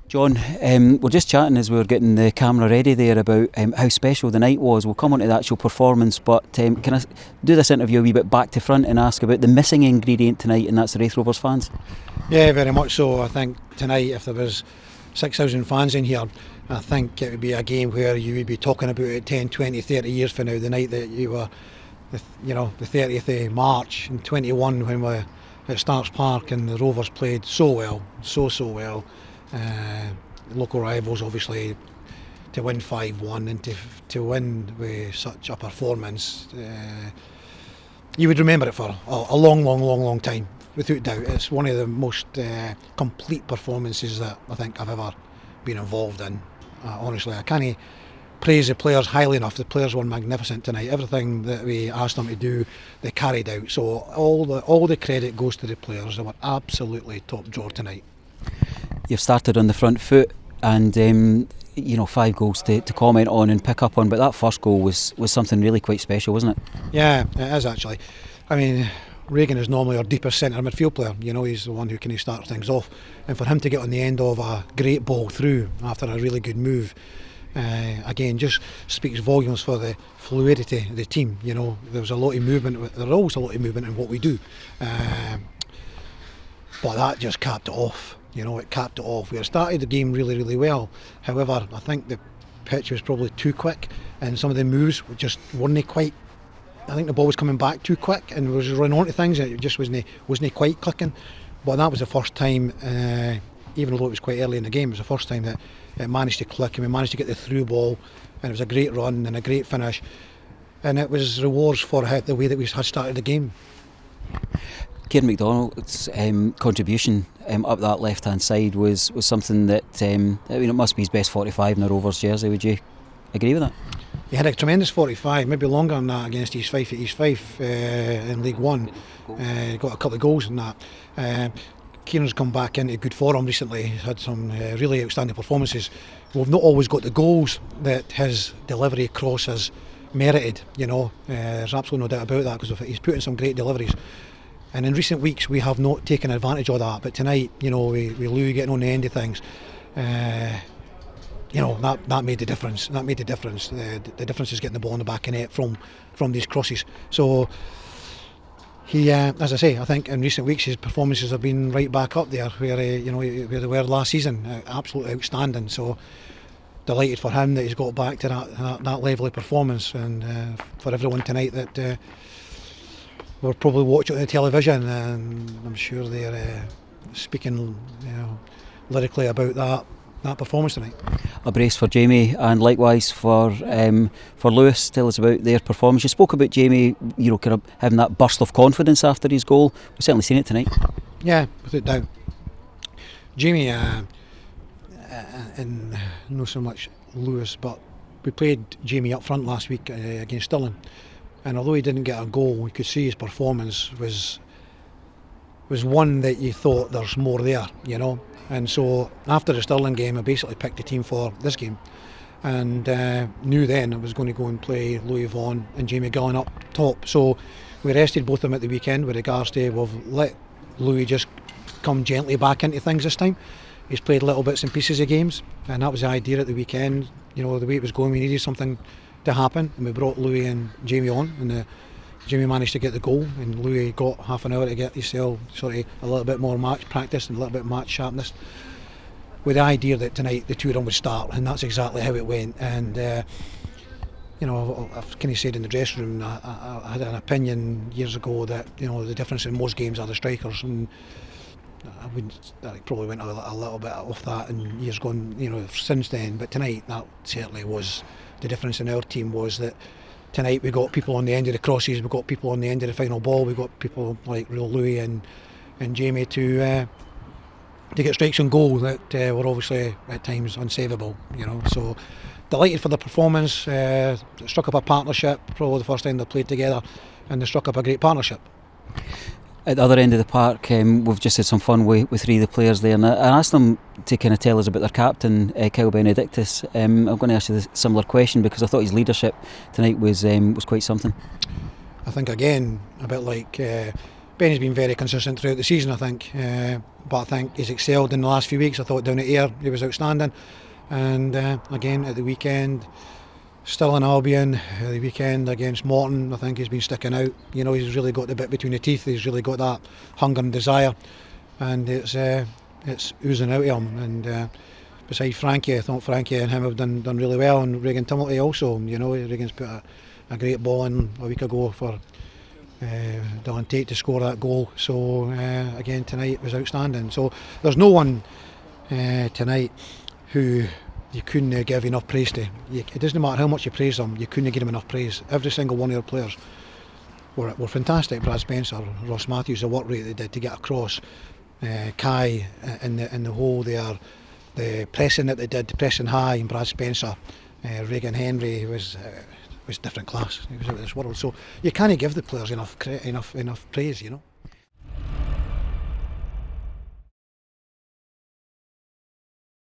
John, we're just chatting as we were getting the camera ready there about how special the night was. We'll come on to the actual performance, but can I do this interview a wee bit back to front and ask about the missing ingredient tonight, and that's the Raith Rovers fans? Yeah, very much so. I think tonight, if there was 6,000 fans in here, I think it would be a game where you would be talking about it 10, 20, 30 years from now, the night that you were, the 30th of March in 21 when we were at Starks Park and the Rovers played so well, so well. Local rivals, obviously, to win 5-1 and to win with such a performance, you would remember it for a long time, without doubt. It's one of the most complete performances that I think I've ever been involved in. Honestly, I can't praise the players highly enough. The players were magnificent tonight. Everything that we asked them to do, they carried out. So all the credit goes to the players. They were absolutely top drawer tonight. You've started on the front foot, and 5 goals to comment on and pick up on, but that first goal was something really quite special, wasn't it? Yeah, it is actually. I mean, Regan is normally our deepest centre midfield player. He's the one who can start things off, and for him to get on the end of a great ball through after a really good move, again, just speaks volumes for the fluidity of the team. There's a lot of movement. There's always a lot of movement in what we do, but that just capped it off. It capped it off. We had started the game really well. However, I think the pitch was probably too quick, and some of the moves just weren't quite. I think the ball was coming back too quick, and was running onto things. And it just wasn't quite clicking. But that was the first time, even though it was quite early in the game, it was the first time that it managed to click, and we managed to get the through ball, and it was a great run and a great finish, and it was rewards for the way that we had started the game. Kieran McDonald's contribution up that left hand side was something that it must be his best 45 in the Rovers jersey. Would you agree with that? He had a tremendous 45, maybe longer than that against East Fife at East Fife in League One. Got a couple of goals in that. Kieran's come back into good form recently. He's had some really outstanding performances. We've not always got the goals that his delivery across has merited. There's absolutely no doubt about that, because he's put in some great deliveries. And in recent weeks we have not taken advantage of that. But tonight, with Louis getting on the end of things, that made the difference. That made the difference. The difference is getting the ball in the back of net from these crosses. So he, as I say, I think in recent weeks his performances have been right back up there where where they were last season. Absolutely outstanding. So delighted for him that he's got back to that level of performance, and for everyone tonight that we'll probably watch it on the television, and I'm sure they're speaking lyrically about that performance tonight. A brace for Jamie, and likewise for Lewis. Tell us about their performance. You spoke about Jamie, kind of having that burst of confidence after his goal. We've certainly seen it tonight. Yeah, without doubt. Jamie, and not so much Lewis, but we played Jamie up front last week against Stirling. And although he didn't get a goal, we could see his performance was one that you thought there's more there, And so after the Stirling game, I basically picked the team for this game, and knew then I was going to go and play Louis Vaughan and Jamie Gillan up top. So we rested both of them at the weekend with regards to we've let Louis just come gently back into things this time. He's played little bits and pieces of games, and that was the idea at the weekend. The way it was going, we needed something to happen, and we brought Louis and Jamie on, and Jamie managed to get the goal, and Louis got half an hour to get himself a little bit more match practice and a little bit match sharpness, with the idea that tonight the two of them would start, and that's exactly how it went. And I've kind of said in the dressing room, I had an opinion years ago that the difference in most games are the strikers, and I probably went a little bit off that in years gone, since then. But tonight, that certainly was the difference in our team, was that tonight we got people on the end of the crosses, we got people on the end of the final ball, we got people like real Louis and Jamie to get strikes on goal that were obviously at times unsavable. So delighted for the performance. Struck up a partnership, probably the first time they played together, and they struck up a great partnership. At the other end of the park, we've just had some fun with three of the players there, and I asked them to kind of tell us about their captain, Kyle Benedictus. I'm going to ask you a similar question, because I thought his leadership tonight was quite something. I think again, a bit like Benny's been very consistent throughout the season, I think, but I think he's excelled in the last few weeks. I thought down at Ayr he was outstanding, and again at the weekend, still in Albion, the weekend against Morton, I think he's been sticking out. You know, he's really got the bit between the teeth, he's really got that hunger and desire, and it's oozing out of him. And besides Frankie, I thought Frankie and him have done really well, and Regan Tumilty also. You know, Regan's put a great ball in a week ago for Dylan Tate to score that goal. So again tonight was outstanding. So there's no one tonight who you couldn't give enough praise to. It doesn't matter how much you praise them, you couldn't give them enough praise. Every single one of your players were fantastic. Brad Spencer, Ross Matthews, the work rate they did to get across. Kai in the hole there, the pressing that they did, pressing high, and Brad Spencer, Regan Henry was different class. He was out of this world. So you can't give the players enough praise, you know.